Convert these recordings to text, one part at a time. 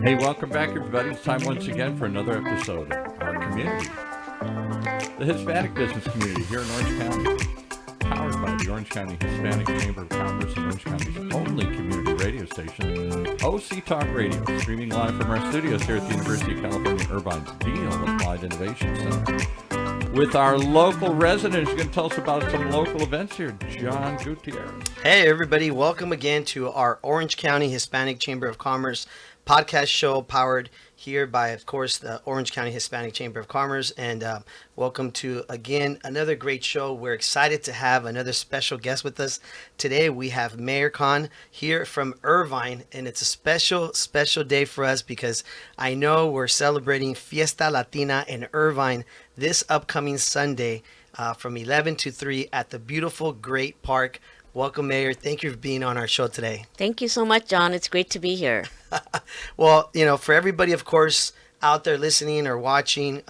Hey, welcome back, everybody. It's time once again for another episode of our community, the Hispanic business community here in Orange County, powered by the Orange County Hispanic Chamber of Commerce and Orange County's only community radio station, OC Talk Radio, streaming live from our studios here at the University of California, Irvine's Deal Applied Innovation Center. With our local resident who's going to tell us about some local events here, John Gutierrez. Hey, everybody. Welcome again to our Orange County Hispanic Chamber of Commerce podcast show, powered here by, of course, the Orange County Hispanic Chamber of Commerce. And welcome to, again, another great show. We're excited to have another special guest with us. Today, we have Mayor Khan here from Irvine. And it's a special, special day for us because I know we're celebrating Fiesta Latina in Irvine this upcoming Sunday from 11 to 3 at the beautiful Great Park. Welcome, Mayor. Thank you for being on our show today. Thank you so much, John. It's great to be here. Well, you know, for everybody, of course, out there listening or watching,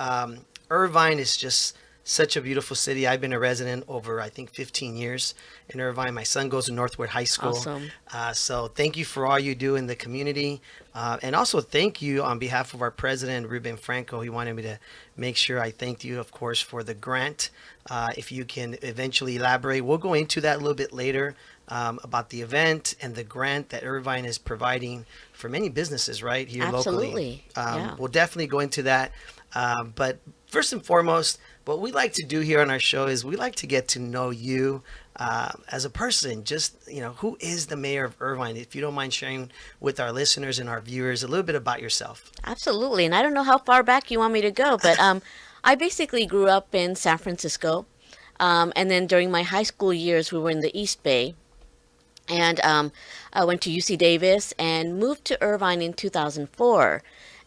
Irvine is just such a beautiful city. I've been a resident over, I think, 15 years in Irvine. My son goes to Northwood High School. Awesome. So thank you for all you do in the community. And also thank you on behalf of our president, Ruben Franco. He wanted me to make sure I thanked you, of course, for the grant. If you can eventually elaborate, we'll go into that a little bit later about the event and the grant that Irvine is providing for many businesses right here locally. Yeah. We'll definitely go into that. But first and foremost, what we like to do here on our show is we like to get to know you as a person. Just, you know, who is the mayor of Irvine? If you don't mind sharing with our listeners and our viewers a little bit about yourself. Absolutely. And I don't know how far back you want me to go, but I basically grew up in San Francisco. And then during my high school years, we were in the East Bay. And I went to UC Davis and moved to Irvine in 2004.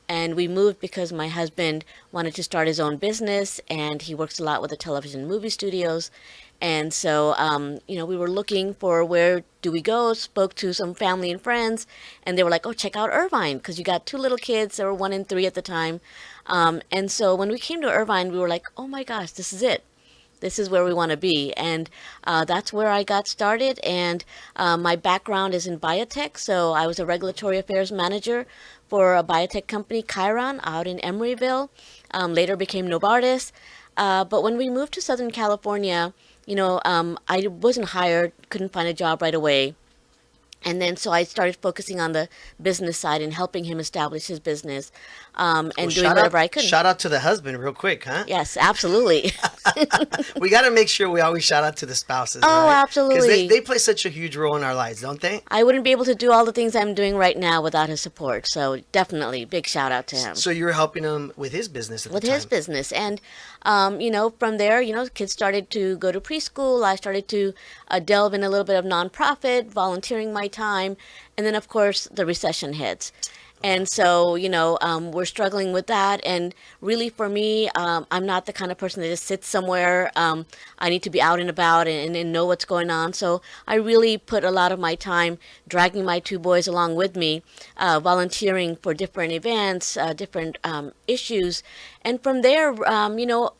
And we moved because my husband wanted to start his own business, and he works a lot with the television and movie studios. And so, you know, we were looking for where do we go, spoke to some family and friends, and they were like, oh, check out Irvine, because you got two little kids. They were 1 and 3 at the time. And so when we came to Irvine, we were like, oh my gosh, this is it. This is where we want to be. And that's where I got started. And my background is in biotech. So I was a regulatory affairs manager for a biotech company, Chiron, out in Emeryville. Later became Novartis. But when we moved to Southern California, you know, I wasn't hired, couldn't find a job right away. And then so I started focusing on the business side and helping him establish his business and doing whatever I could. Shout out to the husband real quick, huh? Yes, absolutely. We got to make sure we always shout out to the spouses. Oh, right? absolutely. Because they play such a huge role in our lives, don't they? I wouldn't be able to do all the things I'm doing right now without his support. So definitely, big shout out to him. So you were helping him with his business at the time? With his business. And, you know, from there, you know, kids started to go to preschool. I started to delve in a little bit of nonprofit, volunteering my time. And then, of course, the recession hits. And so, you know, we're struggling with that. And really, for me, I'm not the kind of person that just sits somewhere. I need to be out and about and know what's going on. So I really put a lot of my time dragging my 2 boys along with me, volunteering for different events, different issues. And from there, you know,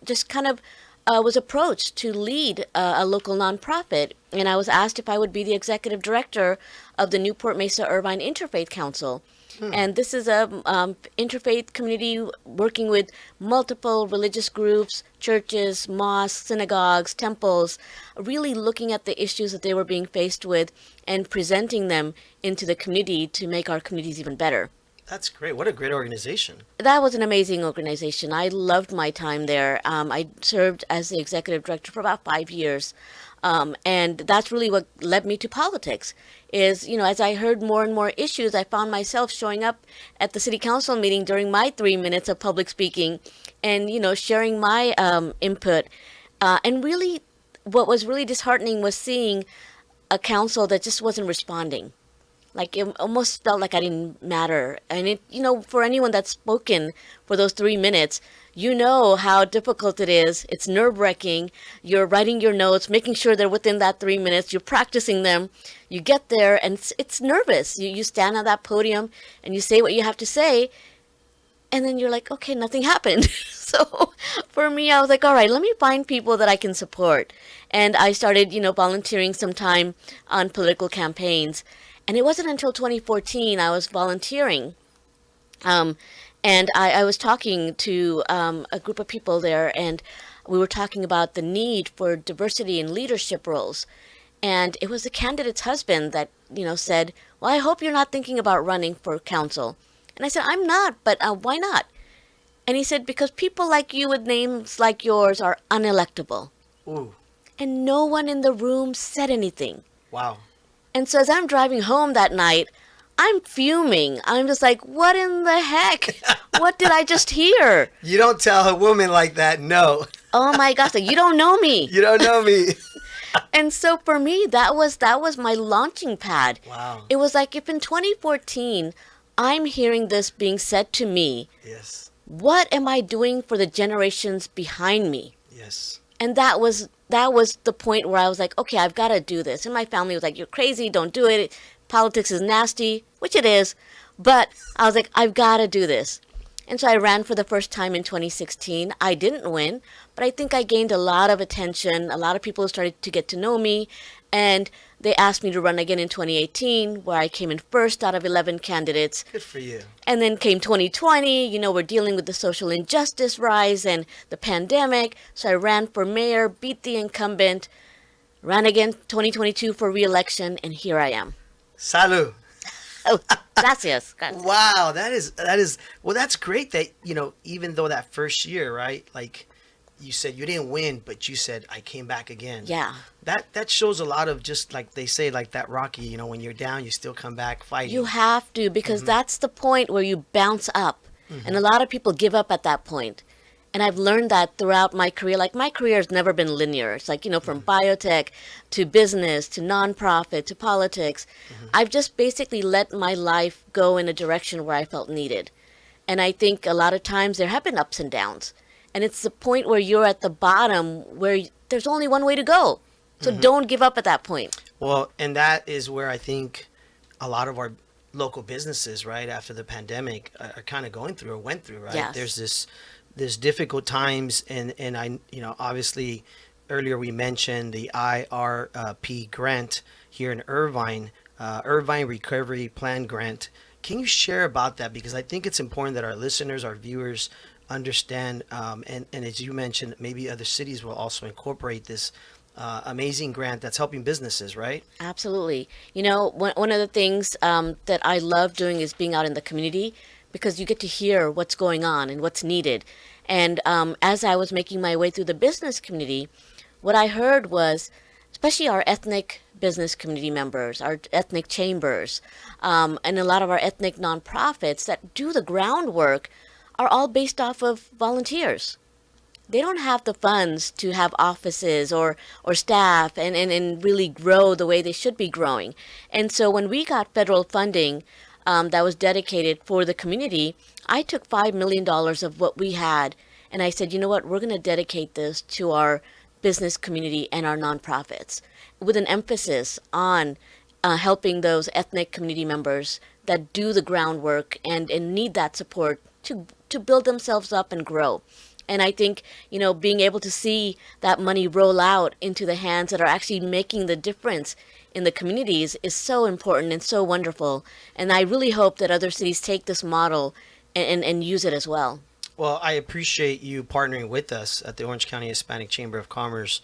just kind of was approached to lead a local nonprofit. And I was asked if I would be the executive director of the Newport Mesa Irvine Interfaith Council. And this is a interfaith community working with multiple religious groups, churches, mosques, synagogues, temples, really looking at the issues that they were being faced with and presenting them into the community to make our communities even better. That's great. What a great organization. That was an amazing organization. I loved my time there. I served as the executive director for about 5 years. And that's really what led me to politics is, you know, as I heard more and more issues, I found myself showing up at the city council meeting during my 3 minutes of public speaking and, you know, sharing my input. And really, what was really disheartening was seeing a council that just wasn't responding. Like, it almost felt like I didn't matter. And it, you know, for anyone that's spoken for those 3 minutes, you know how difficult it is. It's nerve-wracking. You're writing your notes, making sure they're within that 3 minutes. You're practicing them. You get there, and it's nervous. You stand on that podium, and you say what you have to say, and then you're like, okay, nothing happened. So for me, I was like, all right, let me find people that I can support. And I started, you know, volunteering some time on political campaigns. And it wasn't until 2014 I was volunteering Um, and I was talking to a group of people there, and we were talking about the need for diversity in leadership roles. And it was the candidate's husband that, said, "Well, I hope you're not thinking about running for council." And I said, "I'm not, but why not?" And he said, "Because people like you with names like yours are unelectable." Ooh, And no one in the room said anything. wow. And so as I'm driving home that night, I'm fuming. I'm just like, what in the heck? What did I just hear? You don't tell a woman like that, no. Oh my gosh, like, you don't know me. You don't know me. And so for me, that was my launching pad. Wow. It was like if in 2014 I'm hearing this being said to me, Yes. what am I doing for the generations behind me? Yes. And that was the point where I was like, okay, I've got to do this. And my family was like, "You're crazy, don't do it. Politics is nasty," which it is. But I was like, I've got to do this. And so I ran for the first time in 2016. I didn't win, but I think I gained a lot of attention. A lot of people started to get to know me, and they asked me to run again in 2018, where I came in first out of 11 candidates. Good for you. And then came 2020, we're dealing with the social injustice rise and the pandemic. So I ran for mayor, beat the incumbent, ran again 2022 for re-election, and here I am. Salud. Oh, gracias. Gracias. Wow, that is well, that's great that, even though that first year, right? Like you said you didn't win, but you said I came back again. Yeah. That shows a lot of, just like they say, like that Rocky, when you're down, you still come back fighting. You have to, because that's the point where you bounce up. And a lot of people give up at that point. And I've learned that throughout my career. Like, my career has never been linear. It's like, from biotech to business to nonprofit to politics. I've just basically let my life go in a direction where I felt needed. And I think a lot of times there have been ups and downs. And it's the point where you're at the bottom where there's only one way to go. So don't give up at that point. Well, and that is where I think a lot of our local businesses, right, after the pandemic are kind of going through or went through, right? Yes. There's this difficult times, and I, obviously earlier we mentioned the IRP grant here in Irvine, Irvine Recovery Plan Grant. Can you share about that? Because I think it's important that our listeners, our viewers understand, and as you mentioned, maybe other cities will also incorporate this amazing grant that's helping businesses, right? Absolutely. One of the things that I love doing is being out in the community, because you get to hear what's going on and what's needed. And as I was making my way through the business community, what I heard was, especially our ethnic business community members, our ethnic chambers, and a lot of our ethnic nonprofits that do the groundwork are all based off of volunteers. They don't have the funds to have offices or staff and really grow the way they should be growing. And so when we got federal funding that was dedicated for the community, I took $5 million of what we had, and I said, you know what, we're going to dedicate this to our business community and our nonprofits, with an emphasis on helping those ethnic community members that do the groundwork and need that support to build themselves up and grow. And I think, being able to see that money roll out into the hands that are actually making the difference in the communities is so important and so wonderful. And I really hope that other cities take this model and use it as well. Well, I appreciate you partnering with us at the Orange County Hispanic Chamber of Commerce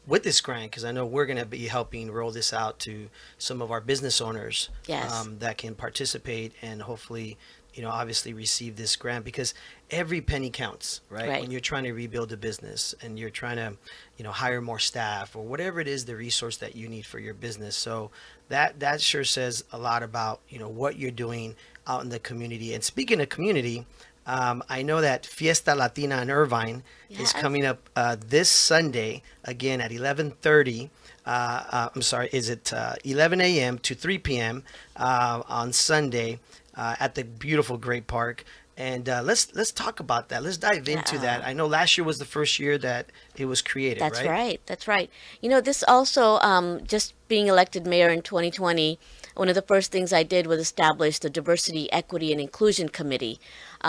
with this grant, because I know we're going to be helping roll this out to some of our business owners. Yes. That can participate and hopefully, obviously receive this grant, because every penny counts, right? When you're trying to rebuild a business and you're trying to, hire more staff or whatever it is, the resource that you need for your business. So that sure says a lot about, what you're doing out in the community. And speaking of community, I know that Fiesta Latina in Irvine is coming up this Sunday, again at 11:30. I'm sorry, is it 11 a.m. to 3 p.m. On Sunday at the beautiful Great Park. And let's talk about that. Let's dive into that. I know last year was the first year that it was created, That's right? right. That's right. This also, just being elected mayor in 2020, one of the first things I did was establish the Diversity, Equity, and Inclusion Committee,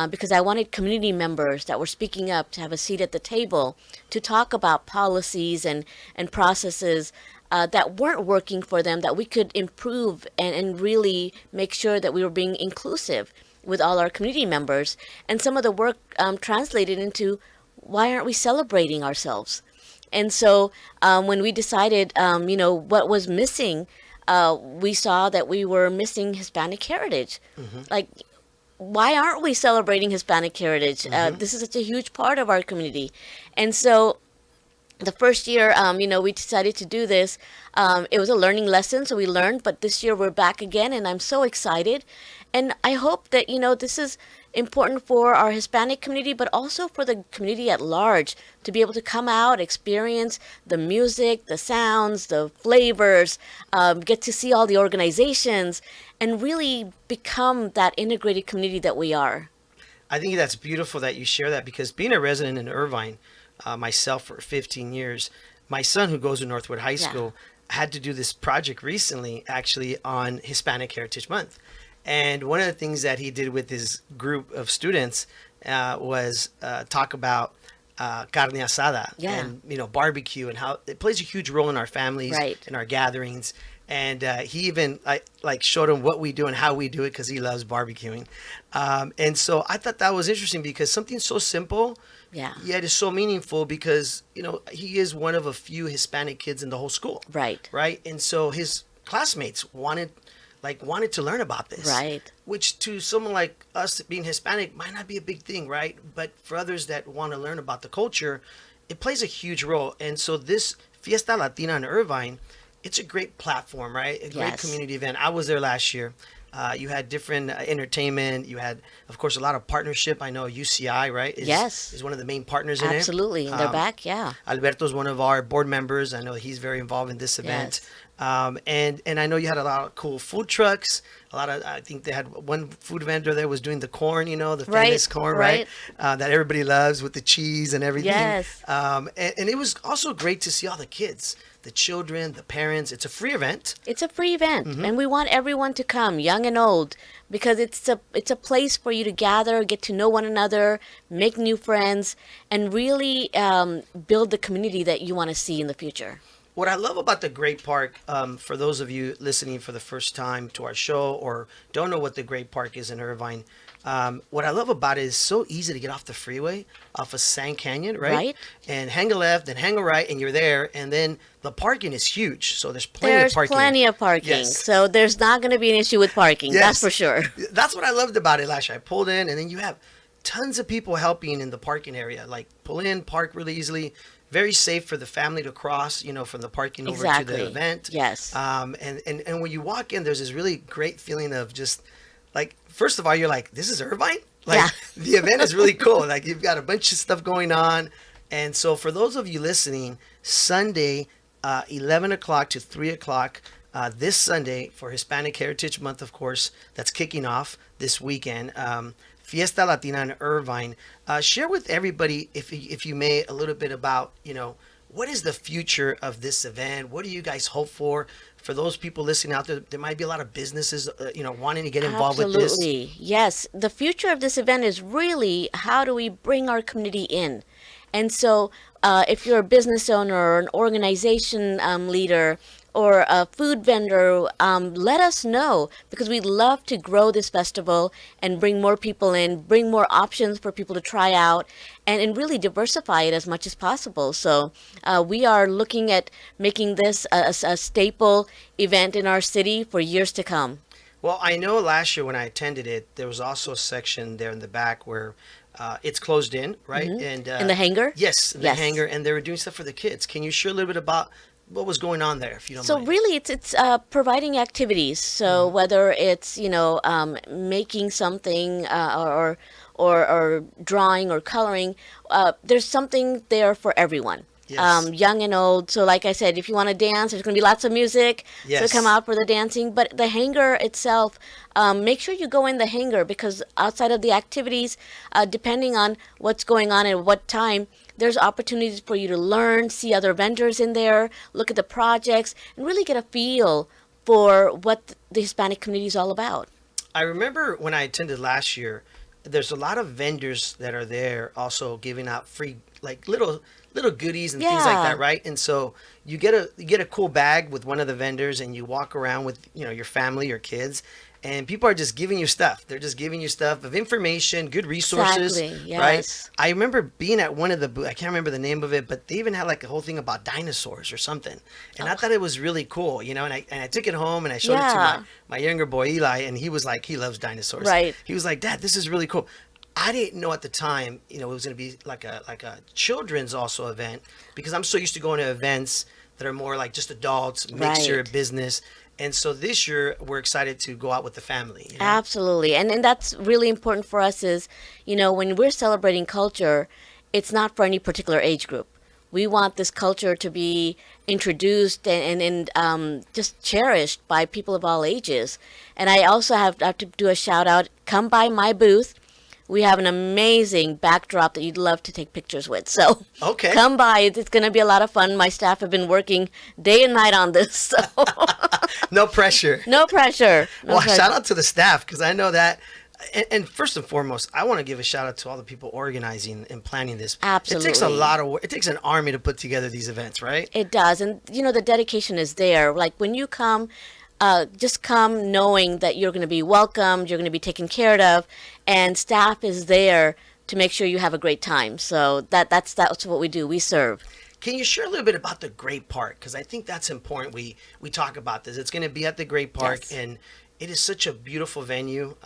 because I wanted community members that were speaking up to have a seat at the table to talk about policies and processes that weren't working for them, that we could improve and really make sure that we were being inclusive. with all our community members, and some of the work translated into why aren't we celebrating ourselves? And so when we decided, what was missing, we saw that we were missing Hispanic heritage. Like, why aren't we celebrating Hispanic heritage? This is such a huge part of our community. And so the first year, we decided to do this. It was a learning lesson, so we learned, but this year we're back again, and I'm so excited. And I hope that, this is important for our Hispanic community, but also for the community at large to be able to come out, experience the music, the sounds, the flavors, get to see all the organizations, and really become that integrated community that we are. I think that's beautiful that you share that, because being a resident in Irvine, myself for 15 years, my son, who goes to Northwood High School, had to do this project recently, actually, on Hispanic Heritage Month. And one of the things that he did with his group of students was talk about carne asada and barbecue, and how it plays a huge role in our families, in our gatherings. And he even showed him what we do and how we do it, because he loves barbecuing. And so I thought that was interesting, because something so simple, yet is so meaningful, because he is one of a few Hispanic kids in the whole school. Right. And so his classmates wanted to learn about this. Which to someone like us being Hispanic might not be a big thing, right? But for others that want to learn about the culture, it plays a huge role. And so this Fiesta Latina in Irvine, it's a great platform, right? A great community event. I was there last year. You had different entertainment. You had, of course, a lot of partnership. I know UCI, right? Is one of the main partners in it. Absolutely. And they're back, Alberto's one of our board members. I know he's very involved in this event. And I know you had a lot of cool food trucks. I think they had one food vendor there was doing the corn, the famous corn, right? That everybody loves, with the cheese and everything. And it was also great to see all the kids, the children, the parents. It's a free event. It's a free event, and we want everyone to come, young and old, because it's a place for you to gather, get to know one another, make new friends, and really build the community that you want to see in the future. What I love about the Great Park, for those of you listening for the first time to our show or don't know what the Great Park is in Irvine, what I love about it is so easy to get off the freeway, off of Sand Canyon, right? And hang a left and hang a right, and you're there. And then the parking is huge, so there's plenty of parking. There's plenty of parking, so there's not going to be an issue with parking, that's for sure. That's what I loved about it last year. I pulled in, and then you have tons of people helping in the parking area, like pull in, park really easily. Very safe for the family to cross, from the parking over to the event. And when you walk in, there's this really great feeling of just, first of all, you're like, this is Irvine? The event is really cool. You've got a bunch of stuff going on. And so for those of you listening, Sunday, 11 o'clock to 3 o'clock, this Sunday for Hispanic Heritage Month, of course, that's kicking off this weekend. Fiesta Latina in Irvine. Share with everybody, if you may, a little bit about, what is the future of this event? What do you guys hope for? For those people listening out there, there might be a lot of businesses, wanting to get involved with this. Absolutely. Yes. The future of this event is really, how do we bring our community in? And so if you're a business owner or an organization leader, or a food vendor, let us know, because we'd love to grow this festival and bring more people in, bring more options for people to try out, and really diversify it as much as possible. So we are looking at making this a staple event in our city for years to come. Well, I know last year when I attended it, there was also a section there in the back where it's closed in, right? And in the hangar? Yes, the hangar, and they were doing stuff for the kids. Can you share a little bit about what was going on there, if you don't mind? So really, it's providing activities. So whether it's making something or drawing or coloring, there's something there for everyone. Young and old. So like I said, if you want to dance, there's going to be lots of music. So come out for the dancing. But the hangar itself, make sure you go in the hangar, because outside of the activities, depending on what's going on at what time, there's opportunities for you to learn, see other vendors in there, look at the projects, and really get a feel for what the Hispanic community is all about. I remember when I attended last year, there's a lot of vendors that are there also giving out free, little little goodies and things like that, right? And so you get a cool bag with one of the vendors, and you walk around with your family or kids, and people are just giving you stuff. They're just giving you stuff of information, good resources, Exactly, yes. right? I remember being at one of the I can't remember the name of it, but they even had like a whole thing about dinosaurs or something, and I thought it was really cool, and I took it home and I showed it to my younger boy Eli, and he was like, he loves dinosaurs. Right. He was like, Dad, this is really cool. I didn't know at the time, it was going to be like a children's also event, because I'm so used to going to events that are more like just adults, mixture of business. And so this year we're excited to go out with the family. Absolutely. And that's really important for us is, when we're celebrating culture, it's not for any particular age group. We want this culture to be introduced and just cherished by people of all ages. And I also have to do a shout out. Come by my booth. We have an amazing backdrop that you'd love to take pictures with. So come by. It's going to be a lot of fun. My staff have been working day and night on this. So. No pressure. No pressure. Shout out to the staff, because I know that. And first and foremost, I want to give a shout out to all the people organizing and planning this. Absolutely. It takes a lot of work. It takes an army to put together these events, right? It does. And, the dedication is there. Like when you come, just come knowing that you're going to be welcomed, you're going to be taken care of, and staff is there to make sure you have a great time. So that's what we do. We serve. Can you share a little bit about the Great Park? Because I think that's important. We talk about this. It's going to be at the Great Park, and it is such a beautiful venue.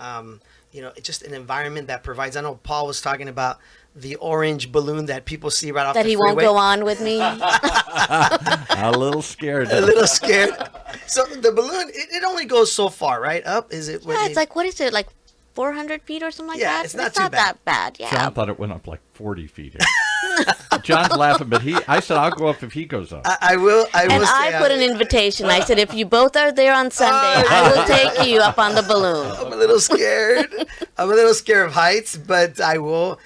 It's just an environment that provides. I know Paul was talking about the orange balloon that people see right off the freeway. That he won't go on with me. A little scared. A little scared. So the balloon, it only goes so far, right? Up? Is it? Yeah, it's like, what is it? Like 400 feet or something like that? Yeah, it's not too bad. That bad. Yeah. John thought it went up like 40 feet. John's laughing, but I said I'll go up if he goes up. I will. And I put an invitation. I said, if you both are there on Sunday, I will take you up on the balloon. I'm a little scared. I'm a little scared of heights, but I will.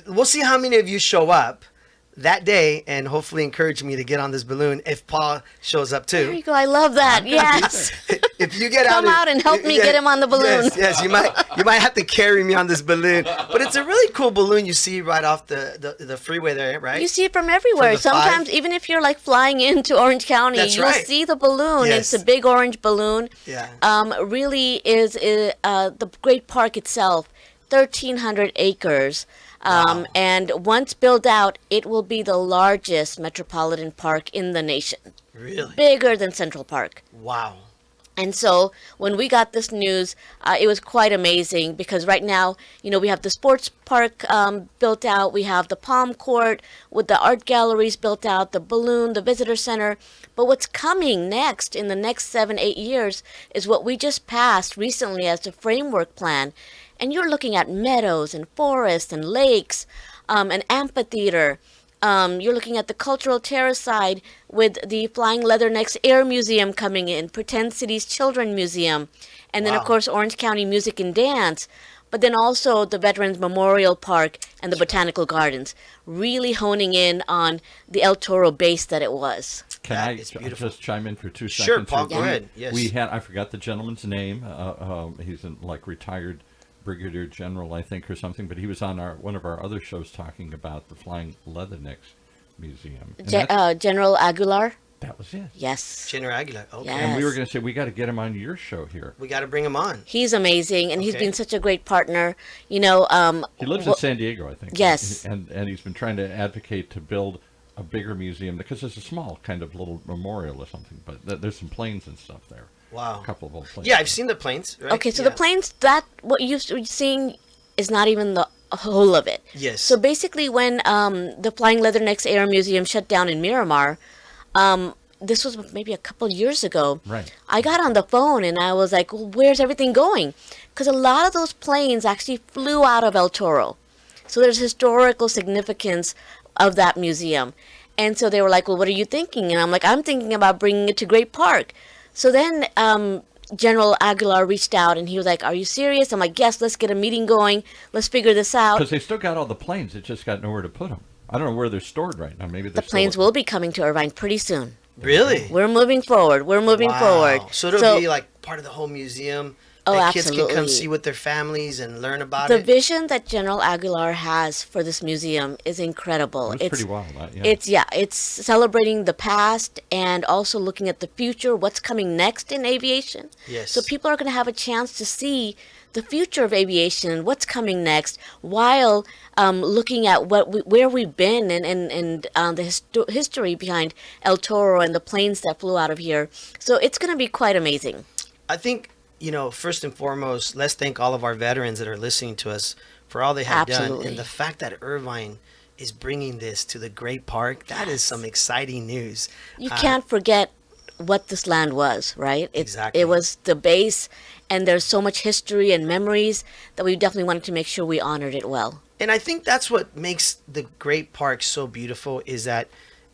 We'll see how many of you show up that day, and hopefully encourage me to get on this balloon if Paul shows up too. There you go. I love that. Yes. If you get come out and help me get him on the balloon. Yes, you might have to carry me on this balloon. But it's a really cool balloon you see right off the freeway there, right? You see it from everywhere. Sometimes even if you're like flying into Orange County, you'll see the balloon. Yes. It's a big orange balloon. Yeah. Really is the Great Park itself, 1,300 acres. Wow. And once built out, it will be the largest metropolitan park in the nation. Really? Bigger than Central Park. Wow. And so when we got this news, it was quite amazing, because right now, we have the sports park built out. We have the Palm Court with the art galleries built out, the balloon, the visitor center. But what's coming next in the next 7-8 years is what we just passed recently as the framework plan. And you're looking at meadows and forests and lakes, an amphitheater. You're looking at the cultural terrace side with the Flying Leathernecks Air Museum coming in, Pretend Cities Children Museum, and then, of course, Orange County Music and Dance, but then also the Veterans Memorial Park and the Botanical Gardens, really honing in on the El Toro base that it was. Can I just chime in for 2 seconds? Sure, Paul, go ahead. Yes. I forgot the gentleman's name. He's retired Brigadier General, I think, or something, but he was on one of our other shows talking about the Flying Leathernecks Museum. General Aguilar? That was it. Yes. General Aguilar. Okay. Yes. And we were going to say, we got to get him on your show here. We got to bring him on. He's amazing, and he's been such a great partner. He lives in San Diego, I think. Yes. And he's been trying to advocate to build a bigger museum, because it's a small kind of little memorial or something, but there's some planes and stuff there. Wow. A couple of old planes. Yeah, I've seen the planes. Right? Okay, so the planes, what you're seeing is not even the whole of it. Yes. So basically when the Flying Leathernecks Air Museum shut down in Miramar, this was maybe a couple years ago. Right. I got on the phone and I was like, well, where's everything going? Because a lot of those planes actually flew out of El Toro. So there's historical significance of that museum. And so they were like, well, what are you thinking? And I'm like, I'm thinking about bringing it to Great Park. So then General Aguilar reached out and he was like, are you serious? I'm like, yes, let's get a meeting going. Let's figure this out. Because they still got all the planes. It just got nowhere to put them. I don't know where they're stored right now. Maybe the planes will be coming to Irvine pretty soon. Really? We're moving forward. We're moving forward. So it'll be like part of the whole museum. Oh, That kids can come absolutely. see with their families and learn about The it. vision that General Aguilar has for this museum is incredible. It was pretty wild, yeah. It's celebrating the past and also looking at the future, what's coming next in aviation. Yes. So people are going to have a chance to see the future of aviation, what's coming next, while looking at where we've been and the history behind El Toro and the planes that flew out of here. So it's going to be quite amazing. I think, first and foremost, let's thank all of our veterans that are listening to us for all they have done. Absolutely. And the fact that Irvine is bringing this to the great park, that is some exciting news. You can't forget what this land was, right? Exactly. It was the base, and there's so much history and memories that we definitely wanted to make sure we honored it well. And I think that's what makes the great park so beautiful is that,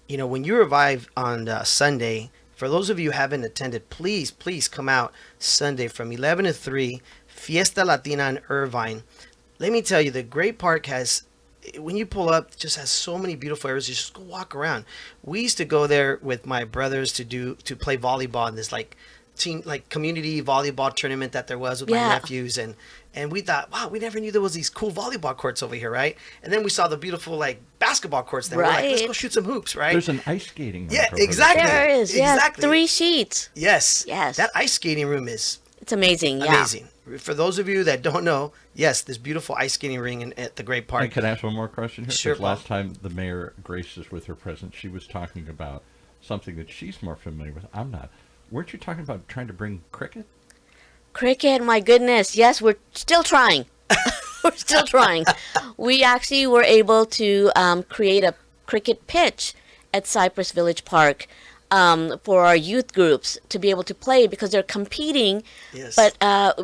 when you arrive on Sunday, for those of you who haven't attended, please come out Sunday from 11 to 3, Fiesta Latina in Irvine. Let me tell you, the great park has, when you pull up, it just has so many beautiful areas. You just go walk around. We used to go there with my brothers to play volleyball in this community volleyball tournament that there was with my Yeah. nephews, and we thought, wow, we never knew there was these cool volleyball courts over here, right? And then we saw the beautiful basketball courts there. We're like, let's Right. go shoot some hoops, right? There's an ice skating rink Yeah, over there. exactly. There is, yes, Exactly. 3 sheets. Yes. Yes. That ice skating room is It's amazing, yeah. amazing. For those of you that don't know, yes, this beautiful ice skating ring at the Great Park. And can I ask one more question here? Sure, 'Cause last time the mayor graced us with her presence, she was talking about something that she's more familiar with. I'm not. Weren't you talking about trying to bring cricket? Cricket, my goodness. Yes, we're still trying. We're still trying. We actually were able to create a cricket pitch at Cypress Village Park for our youth groups to be able to play because they're competing. Yes. But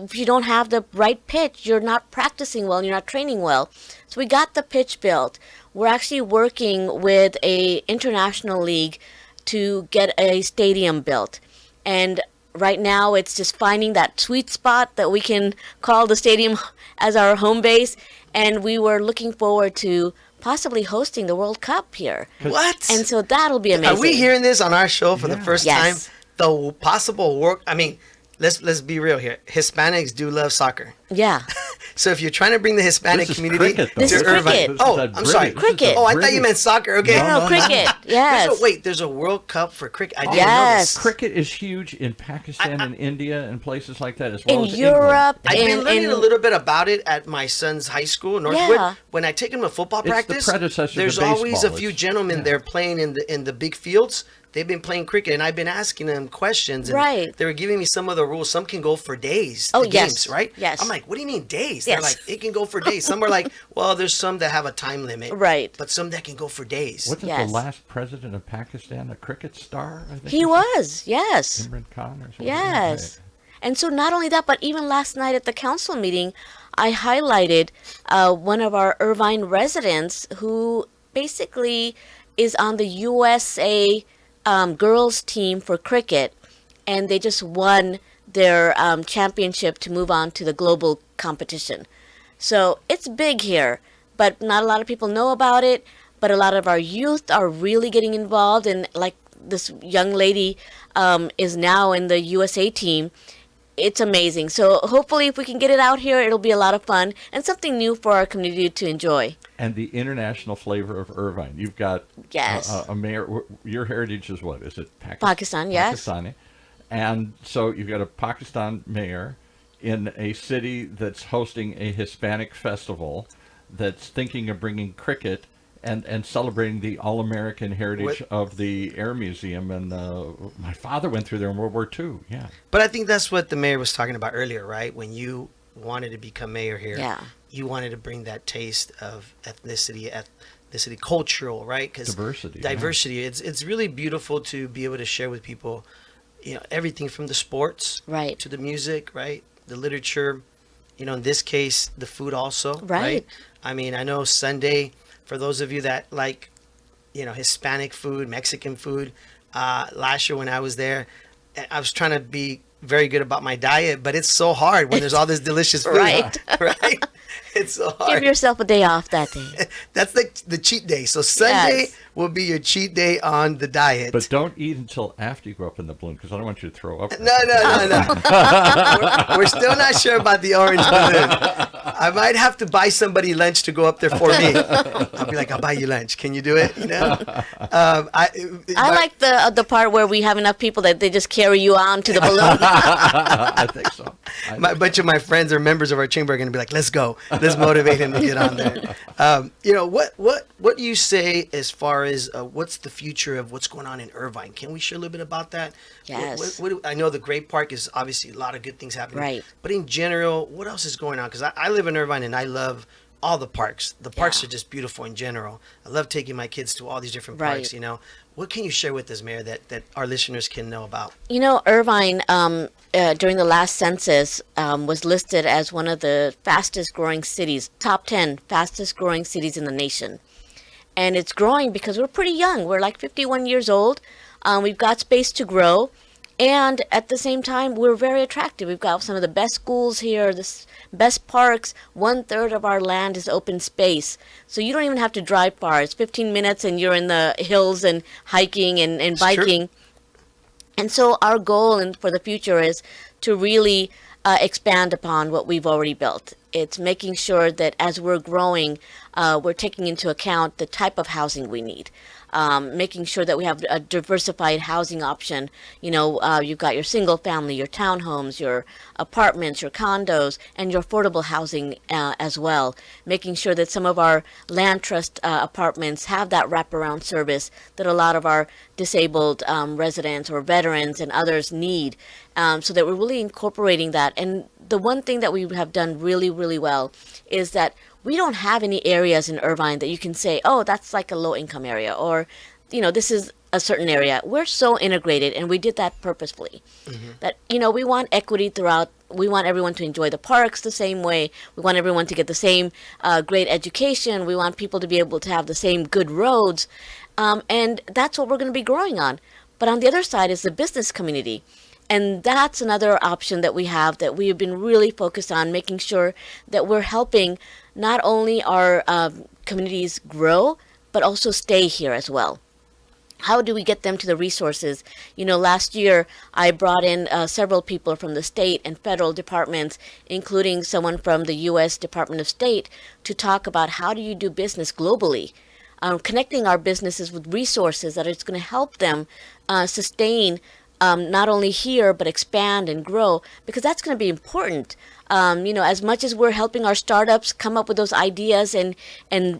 if you don't have the right pitch, you're not practicing well and you're not training well. So we got the pitch built. We're actually working with a international league to get a stadium built. And right now it's just finding that sweet spot that we can call the stadium as our home base. And we were looking forward to possibly hosting the World Cup here. What? And so that'll be amazing. Are we hearing this on our show for the Yeah. first Yes. time? The possible work. I mean, let's be real here. Hispanics do love soccer. Yeah. So if you're trying to bring the Hispanic This is community cricket, though. This is to Irvine, cricket. This is oh, a I'm British- sorry, this is a Cricket. Oh, I thought you British- meant soccer. Okay. No, cricket. Yes. There's a World Cup for cricket. I didn't know Yes. this. Cricket is huge in Pakistan and India and places like that, as well In as Europe, I've been learning in a little bit about it at my son's high school, Northwood. Yeah. When I take him to football the practice, predecessor to there's always a baseball. few It's- gentlemen yeah. there playing in the big fields. They've been playing cricket, and I've been asking them questions. And Right. They were giving me some of the rules. Some can go for days. Oh, the yes. Games, right? Yes. I'm like, what do you mean days? Yes. They're like, it can go for days. Some are like, well, there's some that have a time limit. Right. But some that can go for days. Wasn't Yes. the last president of Pakistan a cricket star? I think he you was, yes. said? Imran Khan or something? Yes. And so not only that, but even last night at the council meeting, I highlighted one of our Irvine residents who basically is on the USA girls team for cricket, and they just won their championship to move on to the global competition. So it's big here, but not a lot of people know about it. But a lot of our youth are really getting involved, and like this young lady is now in the USA team. It's amazing. So hopefully, if we can get it out here, it'll be a lot of fun and something new for our community to enjoy. And the international flavor of Irvine. You've got Yes. a mayor. Your heritage is what? Is it Pakistan, yes. Pakistani. And so you've got a Pakistan mayor in a city that's hosting a Hispanic festival that's thinking of bringing cricket and celebrating the all-American heritage of the Air Museum. And my father went through there in World War II. Yeah. But I think that's what the mayor was talking about earlier, right? When you wanted to become mayor here, Yeah. you wanted to bring that taste of ethnicity, cultural, right? Because Diversity, diversity. It's really beautiful to be able to share with people, everything from the sports, Right. to the music, right, the literature. In this case, the food also, Right. I mean, I know Sunday, for those of you that like, Hispanic food, Mexican food. Last year when I was there, I was trying to be very good about my diet, but it's so hard when there's all this delicious food, Right. right? It's so Give hard. yourself a day off that day. That's like the cheat day. So Sunday Yes. will be your cheat day on the diet. But don't eat until after you go up in the balloon because I don't want you to throw up. No. We're still not sure about the orange balloon. I might have to buy somebody lunch to go up there for me. I'll be like, I'll buy you lunch. Can you do it? I like the part where we have enough people that they just carry you on to the balloon. I think so. A bunch of my friends or members of our chamber are going to be like, let's go. Let's motivate him to get on there. What do you say as far as what's the future of what's going on in Irvine? Can we share a little bit about that? Yes. I know the Great Park is obviously a lot of good things happening. Right. But in general, what else is going on? Because I live in Irvine and I love all the parks. The parks are just beautiful in general. I love taking my kids to all these different parks, Right. What can you share with us, Mayor, that our listeners can know about? Irvine, during the last census, was listed as one of the fastest growing cities, top 10 fastest growing cities in the nation. And it's growing because we're pretty young. We're like 51 years old. We've got space to grow. And at the same time, we're very attractive. We've got some of the best schools here, the best parks. 1/3 of our land is open space. So you don't even have to drive far. It's 15 minutes and you're in the hills and hiking and biking. And so our goal for the future is to really expand upon what we've already built. It's making sure that as we're growing, we're taking into account the type of housing we need. Making sure that we have a diversified housing option. You've got your single family, your townhomes, your apartments, your condos, and your affordable housing as well. Making sure that some of our land trust apartments have that wraparound service that a lot of our disabled residents or veterans and others need, so that we're really incorporating that. And the one thing that we have done really, really well is that we don't have any areas in Irvine that you can say, oh, that's like a low-income area, or, this is a certain area. We're so integrated, and we did that purposefully. Mm-hmm. That, we want equity throughout. We want everyone to enjoy the parks the same way. We want everyone to get the same great education. We want people to be able to have the same good roads. And that's what we're going to be growing on. But on the other side is the business community. And that's another option that we have that we have been really focused on, making sure that we're helping not only our communities grow, but also stay here as well. How do we get them to the resources? Last year I brought in several people from the state and federal departments, including someone from the U.S. Department of State, to talk about how do you do business globally. Connecting our businesses with resources that is going to help them sustain not only here, but expand and grow, because that's going to be important. As much as we're helping our startups come up with those ideas and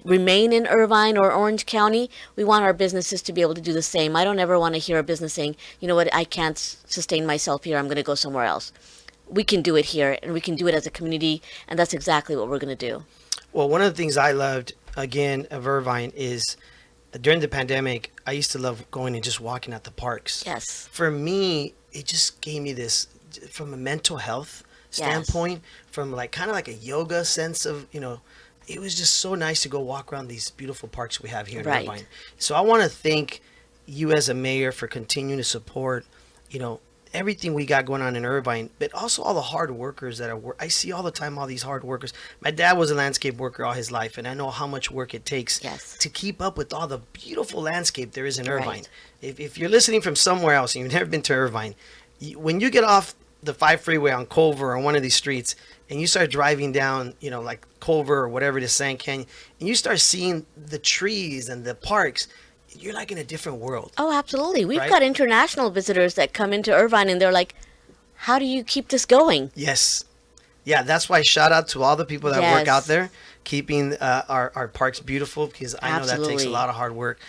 remain in Irvine or Orange County, we want our businesses to be able to do the same. I don't ever want to hear a business saying, you know what, I can't sustain myself here, I'm going to go somewhere else. We can do it here, and we can do it as a community, and that's exactly what we're going to do. Well, one of the things I loved, again, of Irvine is during the pandemic, I used to love going and just walking at the parks. Yes. For me, it just gave me this, from a mental health standpoint, from kind of like a yoga sense of, it was just so nice to go walk around these beautiful parks we have here in Irvine. So I want to thank you as a mayor for continuing to support, everything we got going on in Irvine, but also all the hard workers that are I see all the time, all these hard workers. My dad was a landscape worker all his life, and I know how much work it takes to keep up with all the beautiful landscape there is in Irvine. Right. If you're listening from somewhere else and you've never been to Irvine, when you get off the 5 freeway on Culver or one of these streets and you start driving down, like Culver or whatever it is, Sand Canyon, and you start seeing the trees and the parks, you're like in a different world. Oh, absolutely. We've got international visitors that come into Irvine and they're like, how do you keep this going? Yes. Yeah, that's why shout out to all the people that work out there, keeping our parks beautiful, because I know that takes a lot of hard work.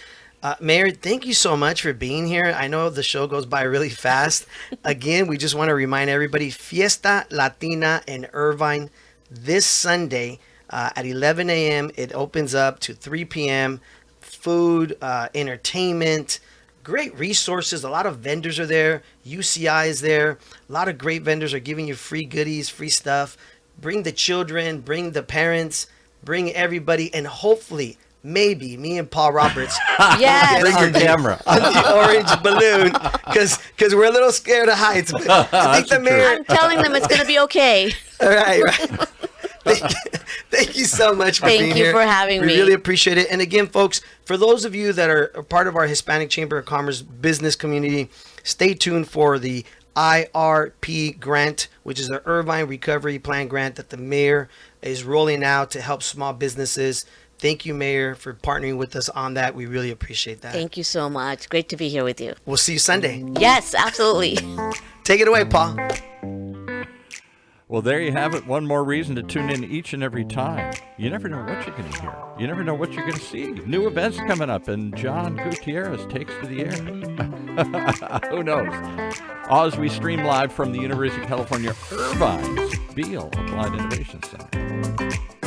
Mayor, thank you so much for being here. I know the show goes by really fast. Again, we just want to remind everybody, Fiesta Latina in Irvine this Sunday at 11 a.m. It opens up to 3 p.m. Food, entertainment, great resources. A lot of vendors are there. UCI is there. A lot of great vendors are giving you free goodies, free stuff. Bring the children, bring the parents, bring everybody, and hopefully, maybe me and Paul Roberts Yes. Bring your camera. on the orange balloon, because we're a little scared of heights. But I think the mayor. I'm telling them it's going to be okay. All right. Thank you so much for Thank being you here. for having we me. really appreciate it. And again, folks, for those of you that are a part of our Hispanic Chamber of Commerce business community, stay tuned for the IRP grant, which is the Irvine Recovery Plan grant that the mayor is rolling out to help small businesses. Thank you, Mayor, for partnering with us on that. We really appreciate that. Thank you so much. Great to be here with you. We'll see you Sunday. Yes, absolutely. Take it away, Paul. Well, there you have it. One more reason to tune in each and every time. You never know what you're going to hear. You never know what you're going to see. New events coming up, and John Gutierrez takes to the air. Who knows? As we stream live from the University of California, Irvine's Beale Applied Innovation Center.